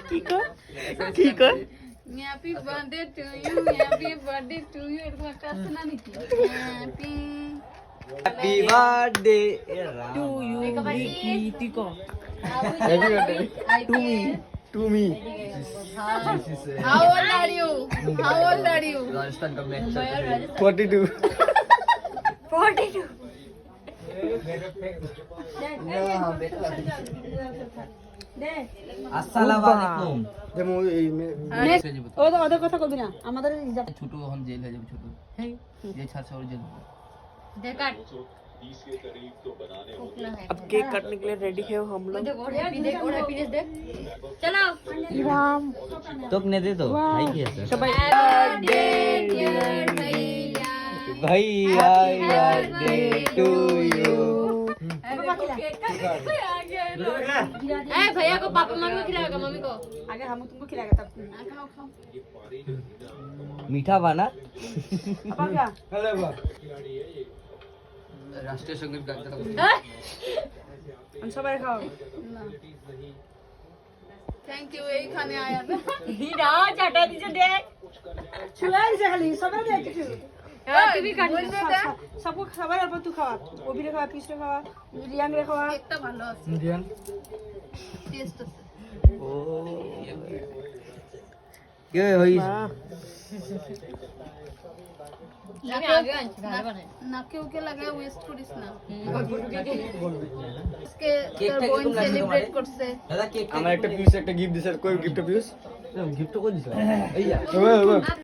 কি কয় happy birthday to you, happy birthday to you, এরকম একটা আছে না নাকি? Happy happy birthday to you তুই কর happy birthday to me How old are you? How old are you? Rajasthan का मैच 42 আসসালামু আলাইকুম ওদের কথা কবি না আমাদের ছোট এখন জেল হয়ে যাবে ছোট যে ছাড়ছে ওর জেল देखा अब केक काटने के लिए रेडी है हम लोग चलो तो ने दे दो भाई की है সবাই बर्थडे डियर भैया भैया बर्थडे टू यू ए भैया को पापा मम्मी को खिलाएगा, मम्मी को आगे हम तुमको खिलाएगा तब खाओ खाओ मीठा बना अब क्या राष्ट्रीय संगीत गाता था हम সবাই খাও थैंक यू, यही खाने आया था। हीरा चाटा दीजिए देख छुलाई से खाली सबर दे तू तू भी काट दे दे सबको खबर है तू खावा वो भी खावा पीस रे खावा रियांग रे खावा একটা ভালো আছে इंडियन টেস্ট আছে ओ ये होई আমি আগে আনছি ঘরে বানাই নাকে ওকে লাগায় ওয়েস্ট করিস না আজকে তোর বোন সেলিব্রেট করছে দাদা কেক আমার একটা পিস একটা গিফট দিছে কই গিফট পিস গিফট কই দিছ এইয়া